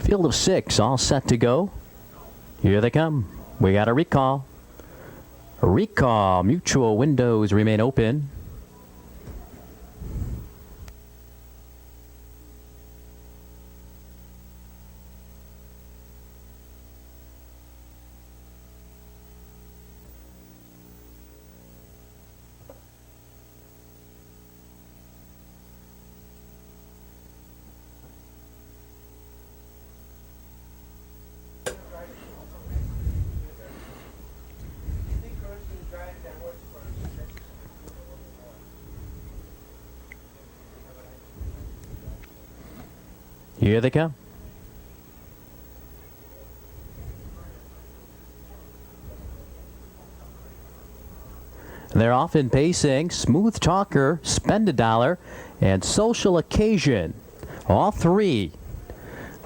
Field of 6, all set to go. Here they come. We got a recall. Recall. Mutual windows remain open. Here they come. They're often pacing Smooth Talker, Spend a Dollar, and Social Occasion. All three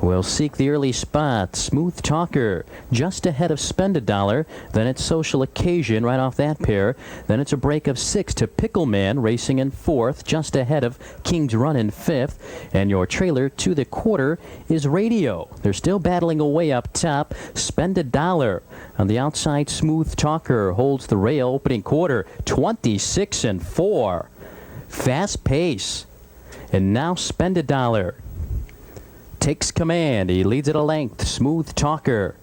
will seek the early spot. Smooth Talker just ahead of Spend a Dollar. Then it's Social Occasion right off that pair. Then it's a break of 6 to Pickleman racing in 4th, just ahead of King's Run in 5th. And your trailer to the quarter is Radio. They're still battling away up top. Spend a Dollar on the outside. Smooth Talker holds the rail. Opening quarter 26-4. Fast pace. And now Spend a Dollar takes command. He leads it a length. Smooth Talker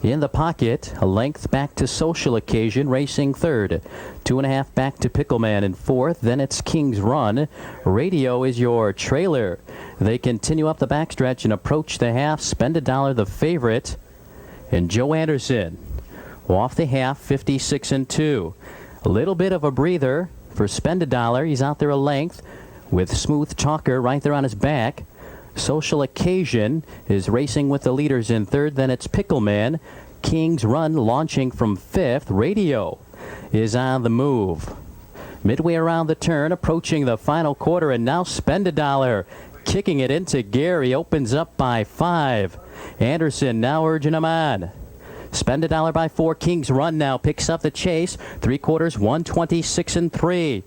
in the pocket. A length back to Social Occasion, racing 3rd. 2.5 back to Pickleman in 4th. Then it's King's Run. Radio is your trailer. They continue up the backstretch and approach the half. Spend a Dollar, the favorite. And Joe Anderson off the half, 56-2. A little bit of a breather for Spend a Dollar. He's out there a length with Smooth Talker right there on his back. Social Occasion is racing with the leaders in 3rd. Then it's Pickleman. King's Run launching from 5th. Radio is on the move. Midway around the turn, approaching the final quarter, and now Spend a Dollar kicking it into Gary. Opens up by 5. Anderson now urging him on. Spend a Dollar by 4. King's Run now picks up the chase. 3/4, 126-3.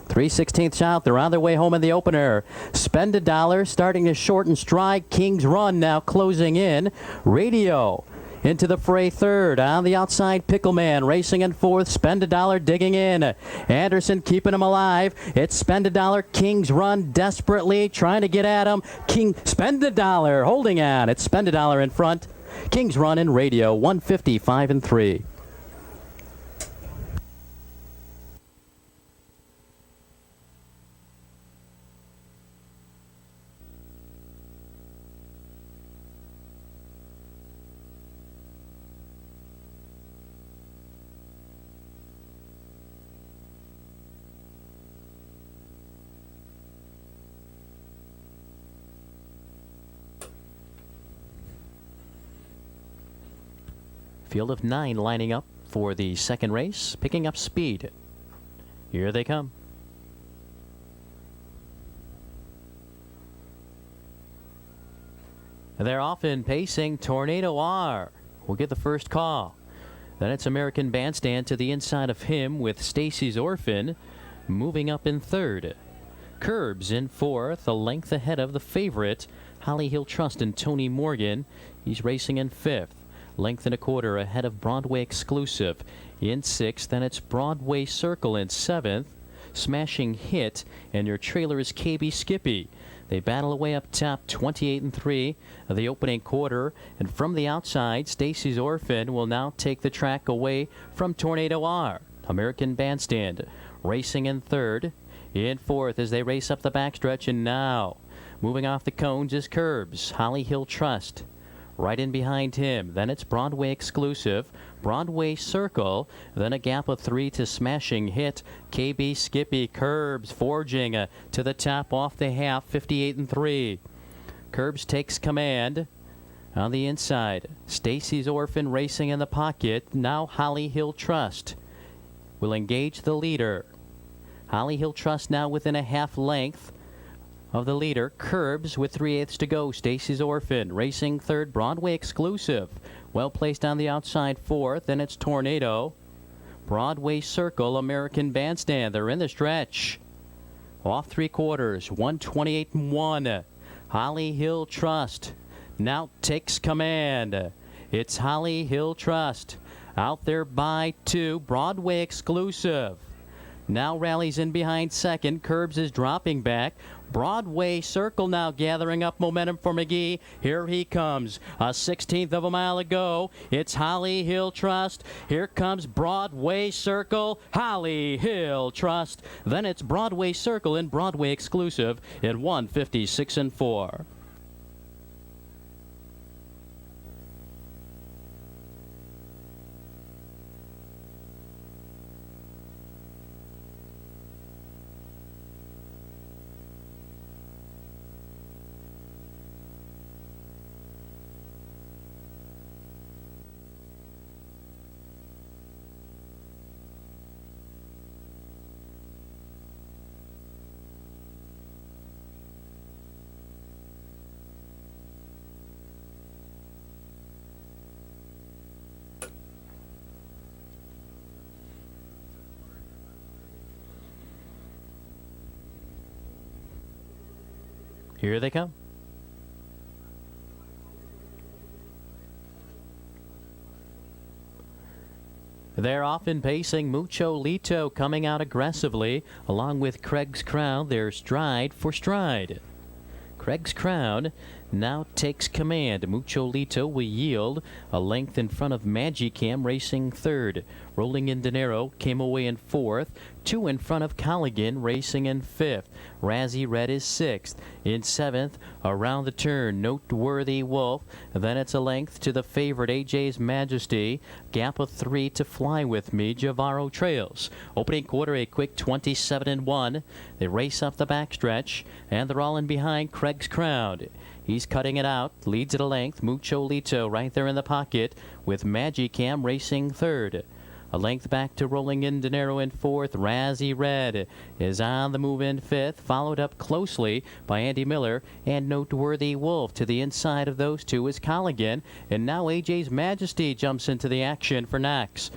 3/16 out. They're on their way home in the opener. Spend a Dollar starting to shorten stride. King's Run now closing in. Radio into the fray 3rd. On the outside, Pickleman racing in 4th. Spend a Dollar digging in. Anderson keeping him alive. It's Spend a Dollar. King's Run desperately trying to get at him. Spend a Dollar holding on. It's Spend a Dollar in front. King's Run and Radio 155-3. Field of 9 lining up for the second race, picking up speed. Here they come. They're often pacing Tornado R. We'll get the first call. Then it's American Bandstand to the inside of him with Stacy's Orphan moving up in 3rd. Curbs in 4th, a length ahead of the favorite, Holly Hill Trust and Tony Morgan. He's racing in 5th. Length and a quarter ahead of Broadway Exclusive in 6th. Then it's Broadway Circle in 7th. Smashing Hit, and your trailer is KB Skippy. They battle away up top, 28-3 of the opening quarter. And from the outside, Stacy's Orphan will now take the track away from Tornado R. American Bandstand racing in 3rd. In 4th as they race up the backstretch, and now moving off the cones is Curbs. Holly Hill Trust right in behind him. Then it's Broadway Exclusive, Broadway Circle, then a gap of 3 to Smashing Hit. KB Skippy. Curbs forging to the top off the half, 58-3. Curbs takes command on the inside. Stacy's Orphan racing in the pocket. Now Holly Hill Trust will engage the leader. Holly Hill Trust now within a half length of the leader. Curbs with 3/8 to go. Stacy's Orphan racing 3rd. Broadway Exclusive well placed on the outside 4th. Then it's Tornado. Broadway Circle, American Bandstand. They're in the stretch. Off 3/4, 128-1. Holly Hill Trust now takes command. It's Holly Hill Trust. Out there by 2, Broadway Exclusive. Now rallies in behind second. Curbs is dropping back. Broadway Circle now gathering up momentum for McGee. Here he comes. A 16th of a mile to go. It's Holly Hill Trust. Here comes Broadway Circle. Holly Hill Trust. Then it's Broadway Circle and Broadway Exclusive at 1:56 and 4. Here they come. They're often pacing. Mucho Lito coming out aggressively, along with Craig's Crown. They're stride for stride. Craig's Crown now takes command. Mucho Lito will yield a length in front of Magicam racing third. Rolling in Dinero came away in fourth. 2 in front of Colligan racing in fifth. Razzie Red is sixth. In seventh, around the turn, Noteworthy Wolf. Then it's a length to the favorite AJ's Majesty. Gap of 3 to Fly With Me. Javaro trails. Opening quarter a quick 27 and 1. They race up the backstretch and they're all in behind Craig's Crown. He's cutting it out, leads at a length. Mucho Lito right there in the pocket with Magicam racing third. A length back to Rolling in Dinero in fourth. Razzie Red is on the move in fifth, followed up closely by Andy Miller and Noteworthy Wolf. To the inside of those two is Colligan, and now AJ's Majesty jumps into the action for Knox.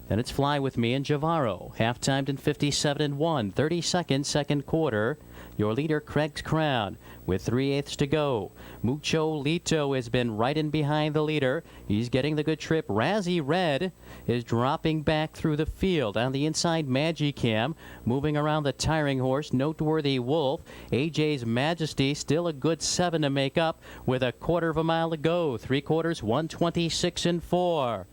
Then it's Fly With Me and Javaro. Half-timed in 57 and 1. 32nd, second quarter. Your leader, Craig's Crown, with 3/8 to go. Mucho Lito has been right in behind the leader. He's getting the good trip. Razzie Red is dropping back through the field. On the inside, Magicam moving around the tiring horse. Noteworthy Wolf. AJ's Majesty still a good 7 to make up with a quarter of a mile to go. 3 quarters, 1:26 and 4.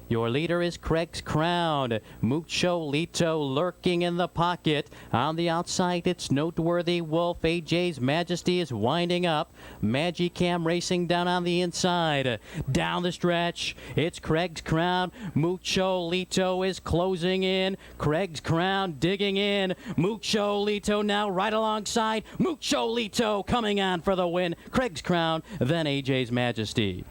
Your leader is Craig's Crown. Mucho Lito lurking in the pocket. On the outside, it's Noteworthy Wolf. AJ's Majesty is winding up. Magicam racing down on the inside. Down the stretch, it's Craig's Crown. Mucho Lito is closing in. Craig's Crown digging in. Mucho Lito now right alongside. Mucho Lito coming on for the win. Craig's Crown, then AJ's Majesty.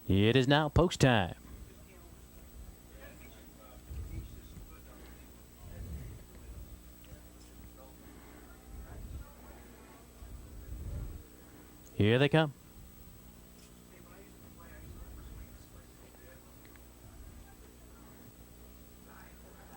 It is now post time. Here they come.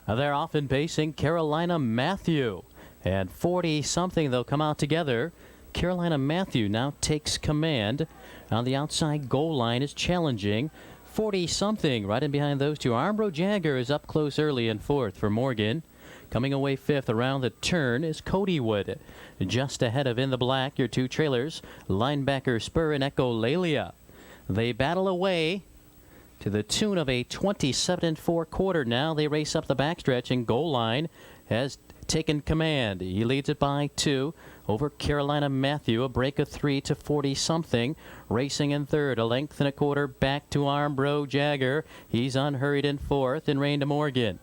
They're often pacing Carolina Matthew. And 40-something, they'll come out together. Carolina Matthew now takes command. On the outside goal line is challenging. 40-something right in behind those two. Armbro Jagger is up close early in fourth for Morgan. Coming away fifth around the turn is Codywood. Just ahead of In the Black, your two trailers, Linebacker Spur and Echolalia. They battle away to the tune of a 27 and 4 quarter. Now they race up the backstretch, and goal line has taken command. He leads it by 2 over Carolina Matthew. A break of 3 to 40-something. Racing in third, a length and a quarter back to Armbro Jagger. He's unhurried in fourth, and Rain to Morgan.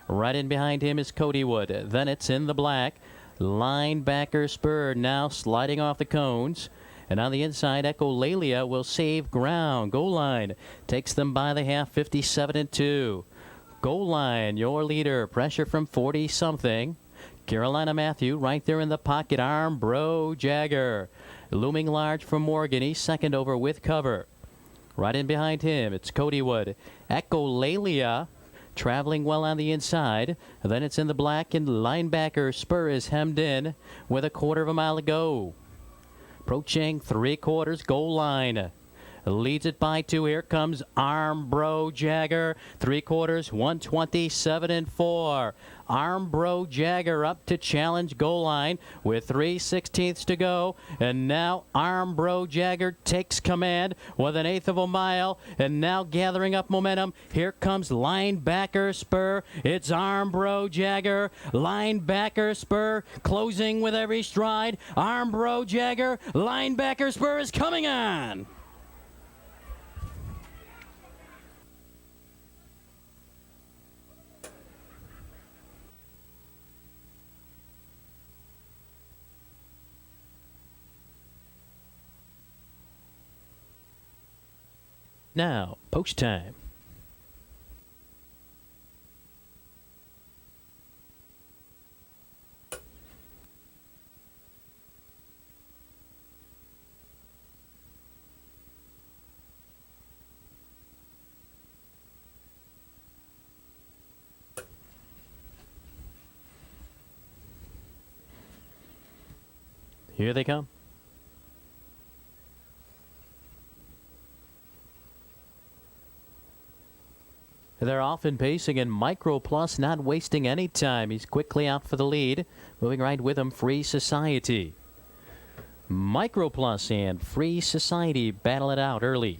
Right in behind him is Codywood. Then it's In the Black. Linebacker Spur now sliding off the cones. And on the inside, Echolalia will save ground. Goal line takes them by the half, 57 and 2. goal line. Your leader, pressure from 40-something. Carolina Matthew right there in the pocket. Armbro Jagger looming large from Morgan. He's second over with cover. Right in behind him, it's Cody Wood. Echolalia traveling well on the inside. Then it's in the black, and linebacker Spur is hemmed in with a quarter of a mile to go. Approaching 3/4 goal line. Leads it by 2. Here comes Armbro Jagger. 3/4, 1:27.4. Armbro Jagger up to challenge goal line with 3/16 to go. And now Armbro Jagger takes command with 1/8 of a mile. And now gathering up momentum. Here comes linebacker Spur. It's Armbro Jagger. Linebacker Spur closing with every stride. Armbro Jagger. Linebacker Spur is coming on. Now, post time. Here they come. They're often pacing, and Micro Plus not wasting any time. He's quickly out for the lead. Moving right with him, Free Society. Micro Plus and Free Society battle it out early.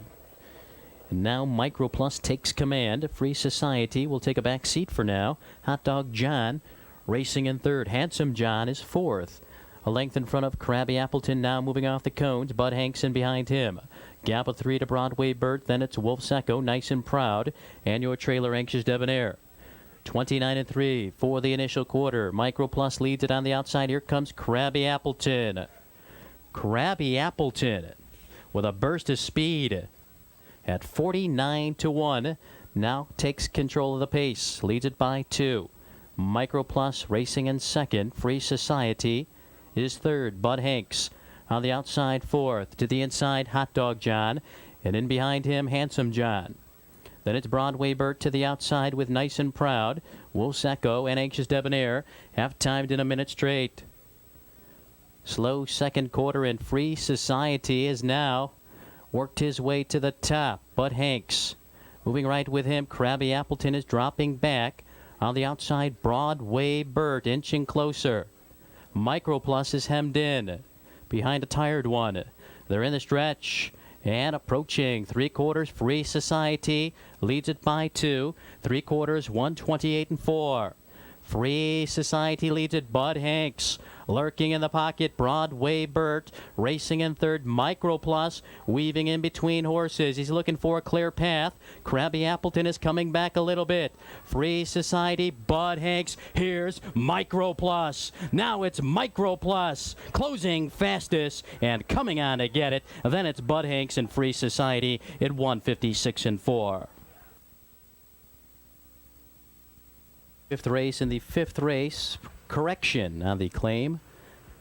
And now Micro Plus takes command. Free Society will take a back seat for now. Hot Dog John racing in third. Handsome John is fourth. A length in front of Krabby Appleton, now moving off the cones. Bud Hankson behind him. Gap of 3 to Broadway Burt. Then it's Wolf's Echo, Nice and Proud. And your trailer, Anxious Debonair. 29-3 for the initial quarter. Micro Plus leads it on the outside. Here comes Krabby Appleton. Krabby Appleton with a burst of speed at 49-1. Now takes control of the pace. Leads it by 2. Micro Plus racing in second. Free Society is third. Bud Hanks on the outside fourth. To the inside, Hot Dog John. And in behind him, Handsome John. Then it's Broadway Burt to the outside with Nice and Proud. Wolf's Echo and Anxious Debonair have timed in a minute straight. Slow second quarter, and Free Society has now worked his way to the top. Bud Hanks moving right with him. Krabby Appleton is dropping back. On the outside, Broadway Burt inching closer. Micro Plus is hemmed in behind a tired one. They're in the stretch and approaching 3/4. Free Society leads it by 2. 3/4, 1:28.4. Free Society leads it. Bud Hanks lurking in the pocket. Broadway Burt racing in third. Micro Plus weaving in between horses. He's looking for a clear path. Krabby Appleton is coming back a little bit. Free Society, Bud Hanks. Here's Micro Plus. Now it's Micro Plus closing fastest and coming on to get it. Then it's Bud Hanks and Free Society at 1:56.4. Fifth race. In the fifth race, correction on the claim.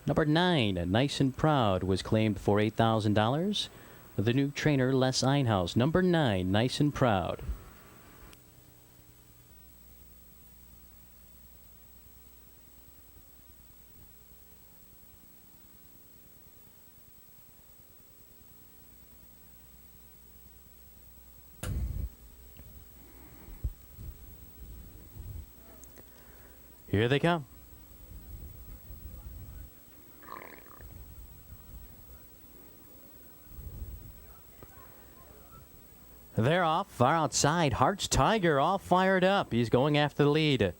Number 9, Nice and Proud, was claimed for $8,000. The new trainer, Les Einhaus. Number 9, Nice and Proud. Here they come. They're off, far outside. Hearts Tiger all fired up. He's going after the lead.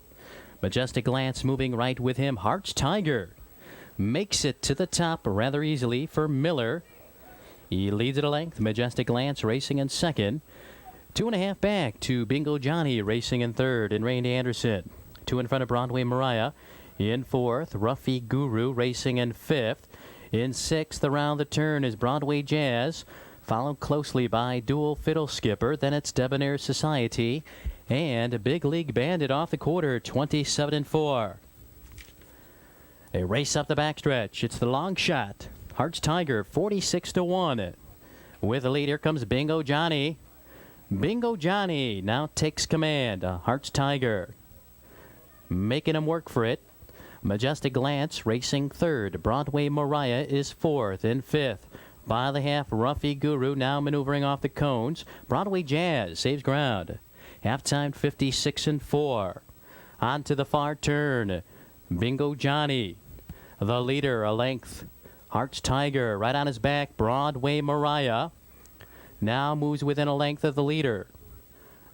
Majestic Lance moving right with him. Hearts Tiger makes it to the top rather easily for Miller. He leads at a length. Majestic Lance racing in second. 2.5 back to Bingo Johnny racing in third, and Randy Anderson. 2 in front of Broadway Mariah. In fourth, Ruffy Guru racing in fifth. In sixth, around the turn is Broadway Jazz, followed closely by Dual Fiddle Skipper. Then it's Debonair Society. And a big league bandit off the quarter, 27-4. They race up the backstretch. It's the long shot. Hearts Tiger, 46-1. With the lead, here comes Bingo Johnny. Bingo Johnny now takes command. Hearts Tiger making him work for it. Majestic Glance racing third. Broadway Mariah is fourth. In fifth, by the half, Ruffy Guru now maneuvering off the cones. Broadway Jazz saves ground. Halftime 56-4. On to the far turn. Bingo Johnny, the leader, a length. Hearts Tiger right on his back. Broadway Mariah now moves within a length of the leader.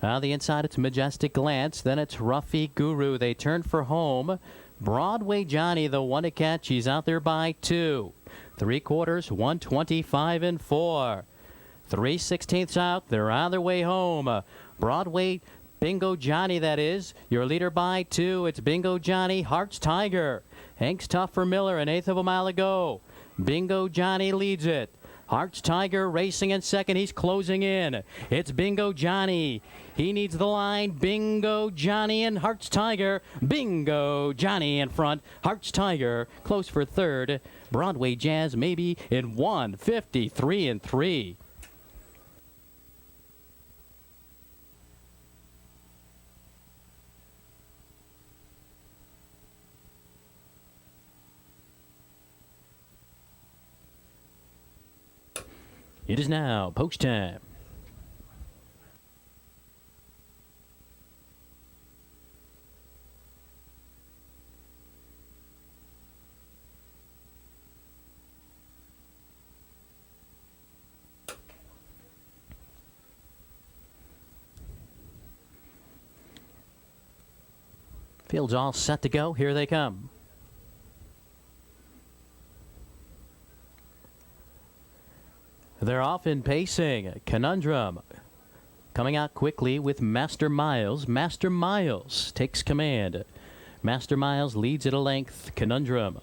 On the inside, it's Majestic Glance. Then it's Ruffy Guru. They turn for home. Broadway Johnny, the one to catch. He's out there by 2. 3/4, 125-4. 3/16 out. They're on their way home. Broadway Bingo Johnny, that is. Your leader by 2. It's Bingo Johnny. Hearts Tiger hangs tough for Miller. An eighth of a mile to go. Bingo Johnny leads it. Hearts Tiger racing in second. He's closing in. It's Bingo Johnny. He needs the line. Bingo Johnny and Hearts Tiger. Bingo Johnny in front. Hearts Tiger close for third. Broadway Jazz maybe in 1:53-3. It is now post time. Field's all set to go. Here they come. They're off in pacing. Conundrum coming out quickly with Master Miles. Master Miles takes command. Master Miles leads at a length. Conundrum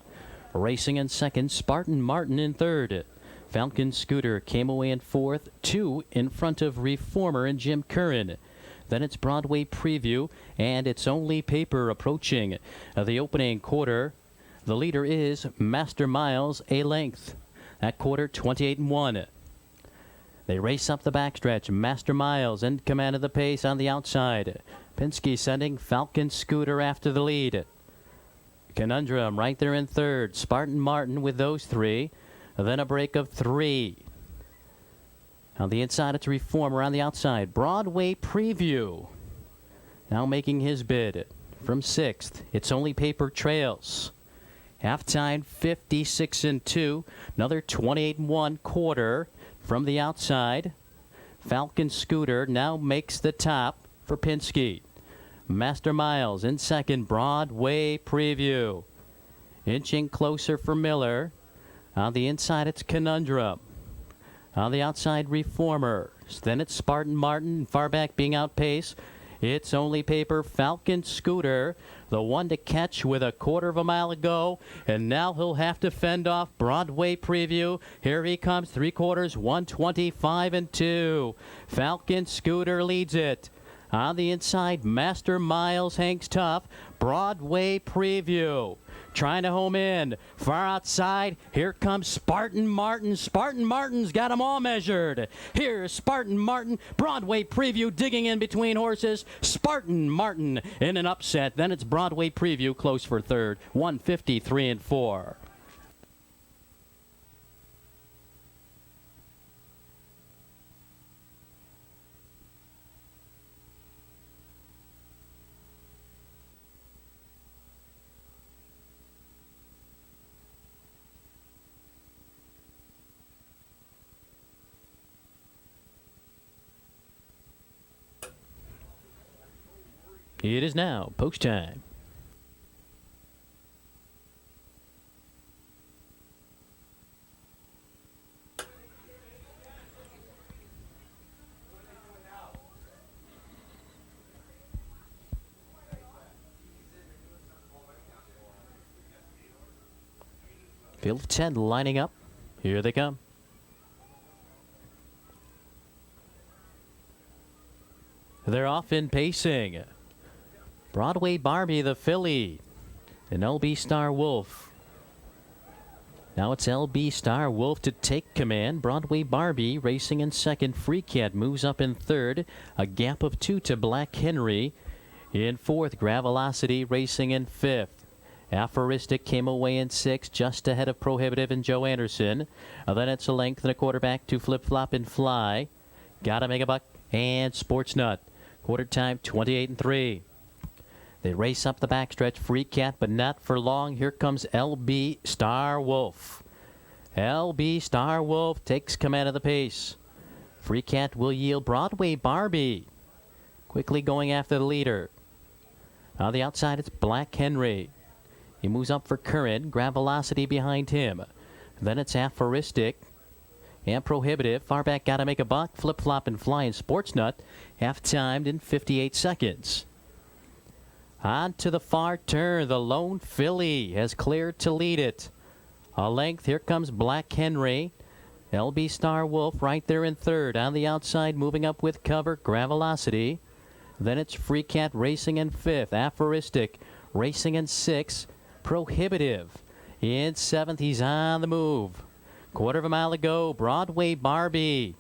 racing in second. Spartan Martin in third. Falcon Scooter came away in fourth. 2 in front of Reformer and Jim Curran. Then it's Broadway Preview, and it's Only Paper approaching the opening quarter. The leader is Master Miles, a length. That quarter, 28-1. They race up the backstretch. Master Miles in command of the pace on the outside. Penske sending Falcon Scooter after the lead. Conundrum right there in third. Spartan Martin with those 3. Then a break of 3. On the inside, it's Reformer. On the outside, Broadway Preview now making his bid. From 6th, it's Only Paper trails. Halftime 56-2. Another 28-1 quarter. From the outside, Falcon Scooter now makes the top for Penske. Master Miles in second. Broadway Preview inching closer for Miller. On the inside, it's Conundrum. On the outside, Reformer. Then it's Spartan Martin. Far back being outpaced. It's Only Paper. Falcon Scooter, the one to catch with a quarter of a mile to go. And now he'll have to fend off Broadway Preview. Here he comes. 3/4, 125-2. Falcon Scooter leads it. On the inside, Master Miles hangs tough. Broadway Preview trying to home in. Far outside, here comes Spartan Martin. Spartan Martin's got them all measured. Here's Spartan Martin. Broadway Preview digging in between horses. Spartan Martin in an upset. Then it's Broadway Preview close for third. 1:53-4. It is now post time. Field of 10 lining up. Here they come. They're off in pacing. Broadway Barbie, the filly, and LB Star Wolf. Now it's LB Star Wolf to take command. Broadway Barbie racing in second. Free Cat moves up in third. A gap of 2 to Black Henry. In fourth, Gravelocity racing in fifth. Aphoristic came away in sixth, just ahead of Prohibitive and Joe Anderson. Then it's a length and a quarter back to Flip Flop and Fly. Gotta Make a Buck and Sports Nut. Quarter time 28-3. They race up the backstretch. Free Cat, but not for long. Here comes LB Star Wolf. LB Star Wolf takes command of the pace. Free Cat will yield. Broadway Barbie quickly going after the leader. On the outside, it's Black Henry. He moves up for Curran. Gravelocity behind him. Then it's Aphoristic and Prohibitive. Far back, Gotta Make a Buck. Flip Flop and Fly and Sports Nut. Half-timed in 58 seconds. On to the far turn. The lone filly has cleared to lead it. A length. Here comes Black Henry. LB Star Wolf right there in third. On the outside, moving up with cover, Gravelocity. Then it's Free Cat racing in fifth. Aphoristic racing in sixth. Prohibitive in seventh. He's on the move. Quarter of a mile to go. Broadway Barbie.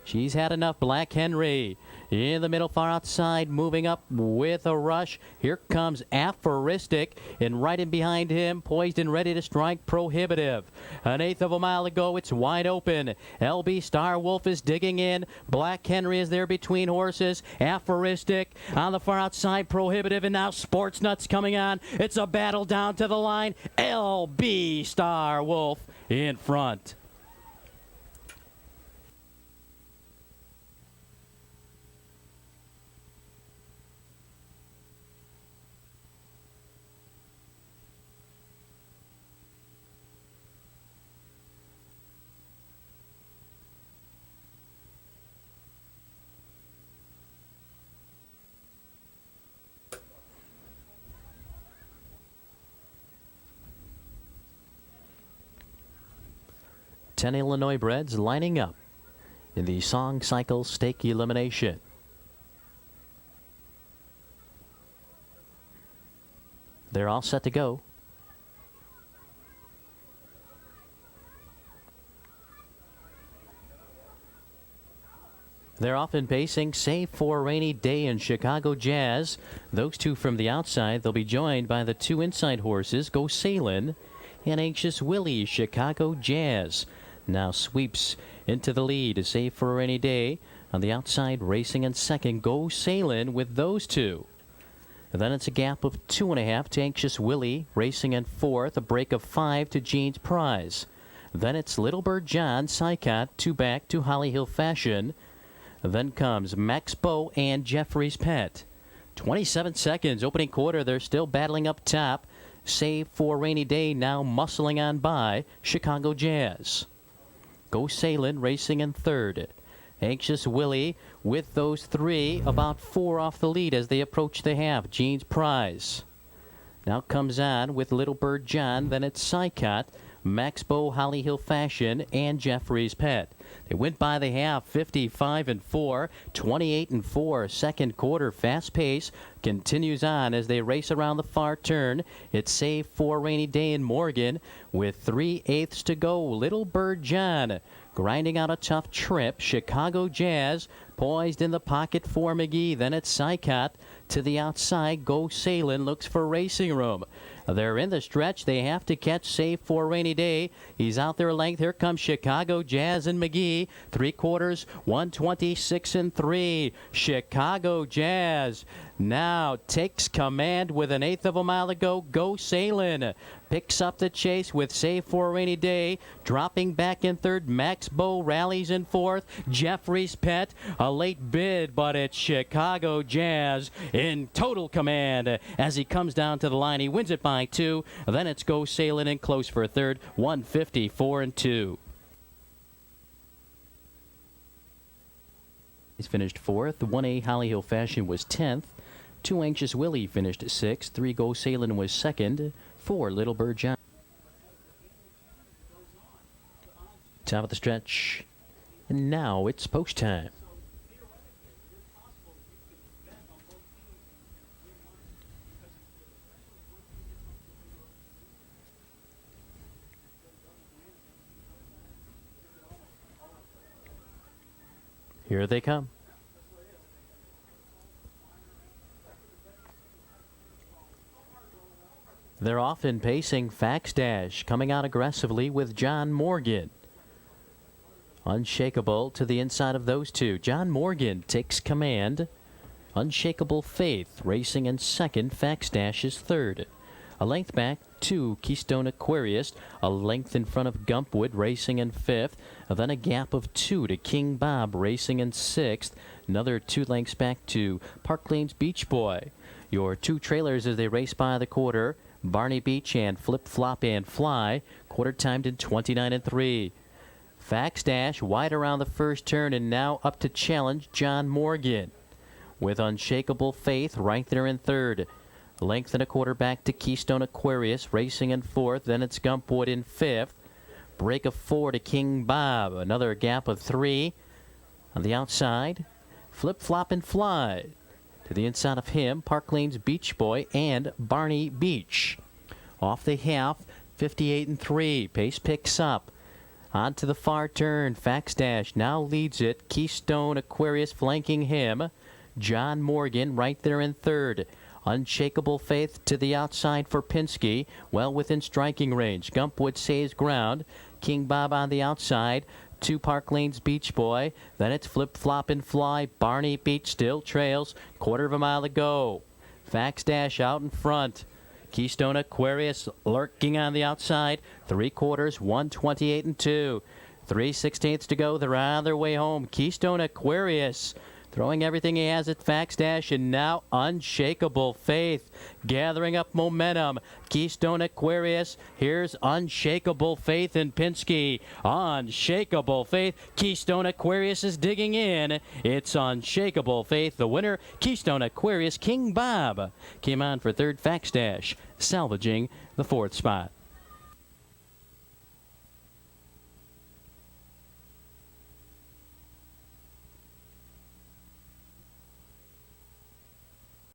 She's had enough. Black Henry in the middle, far outside, moving up with a rush. Here comes Aphoristic, and right in behind him, poised and ready to strike, Prohibitive. An eighth of a mile to go. It's wide open. LB Star Wolf is digging in. Black Henry is there between horses. Aphoristic on the far outside, Prohibitive, and now Sports Nuts coming on. It's a battle down to the line. LB Star Wolf in front. Ten Illinois breds lining up in the Song Cycle Stake Elimination. They're all set to go. They're off in pacing, save for a Rainy Day and Chicago Jazz. Those two from the outside. They'll be joined by the two inside horses, Go Sailin' and Anxious Willie. Chicago Jazz now sweeps into the lead, save for a Rainy Day. On the outside, racing in second, Go Sailin' with those two. And then it's a gap of 2.5 to Anxious Willie, racing in fourth, a break of 5 to Jean's Prize. Then it's Little Bird John, Sycott, 2 back to Holly Hill Fashion. Then comes Max Bow and Jeffrey's Pet. 27 seconds, opening quarter. They're still battling up top. Save for Rainy Day now muscling on by Chicago Jazz. Go Sailin' racing in third. Anxious Willie with those three, about 4 off the lead as they approach the half. Jean's Prize now comes on with Little Bird John. Then it's Sycott, Max Bow, Holly Hill Fashion, and Jeffrey's Pet. They went by the half, 55-4, 28-4. Second quarter, fast pace continues on as they race around the far turn. It's save for Rainy Day in Morgan with 3/8 to go. Little Bird John grinding out a tough trip. Chicago Jazz poised in the pocket for McGee. Then it's Sycott to the outside. Go Sailin' looks for racing room. They're in the stretch. They have to catch save for Rainy Day. He's out there length. Here comes Chicago Jazz and McGee. 3 quarters, 126-3. Chicago Jazz now takes command with an eighth of a mile to go. Go Sailin' picks up the chase with save for a Rainy Day. Dropping back in third. Max Bow rallies in fourth. Jeffrey's Pet, a late bid, but it's Chicago Jazz in total command as he comes down to the line. He wins it by 2. Then it's Go Sailin' in close for a third. 154-2. He's finished 4th. 1A Holly Hill Fashion was 10th. 2 Anxious Willie finished 6th. 3 Go Sailin' was 2nd. 4 Little Bird John. Top of the stretch. And now it's post time. Here they come. They're often pacing Fax Dash, coming out aggressively with John Morgan. Unshakable to the inside of those two. John Morgan takes command. Unshakable Faith racing in second. Fax Dash is third. A length back to Keystone Aquarius. A length in front of Gumpwood racing in fifth. Then a gap of 2 to King Bob racing in sixth. Another 2 lengths back to Park Lane's Beach Boy. Your 2 trailers as they race by the quarter. Barney Beach and Flip Flop and Fly. Quarter timed in 29 3. Fax Dash wide around the first turn and now up to challenge John Morgan. With Unshakable Faith right there in third. Length and a quarter back to Keystone Aquarius racing in fourth. Then it's Gumpwood in fifth. Break of 4 to King Bob. Another gap of 3 on the outside. Flip Flop and Fly. To the inside of him, Park Lane's Beach Boy and Barney Beach. Off the half, 58 3. Pace picks up. On to the far turn. Fax Dash now leads it. Keystone Aquarius flanking him. John Morgan right there in third. Unshakable Faith to the outside for Pinsky. Well within striking range. Gumpwood saves ground. King Bob on the outside. 2 Park Lane's Beach Boy. Then it's Flip Flop and Fly. Barney Beach still trails. Quarter of a mile to go. Fax Dash out in front. Keystone Aquarius lurking on the outside. 3/4, 128 2. 3/16 to go. They're on their way home. Keystone Aquarius throwing everything he has at Fax Dash, and now Unshakable Faith gathering up momentum. Keystone Aquarius, here's Unshakable Faith and Pinsky. Unshakable Faith, Keystone Aquarius is digging in. It's Unshakable Faith, the winner. Keystone Aquarius, King Bob came on for third. Fax Dash salvaging the 4th spot.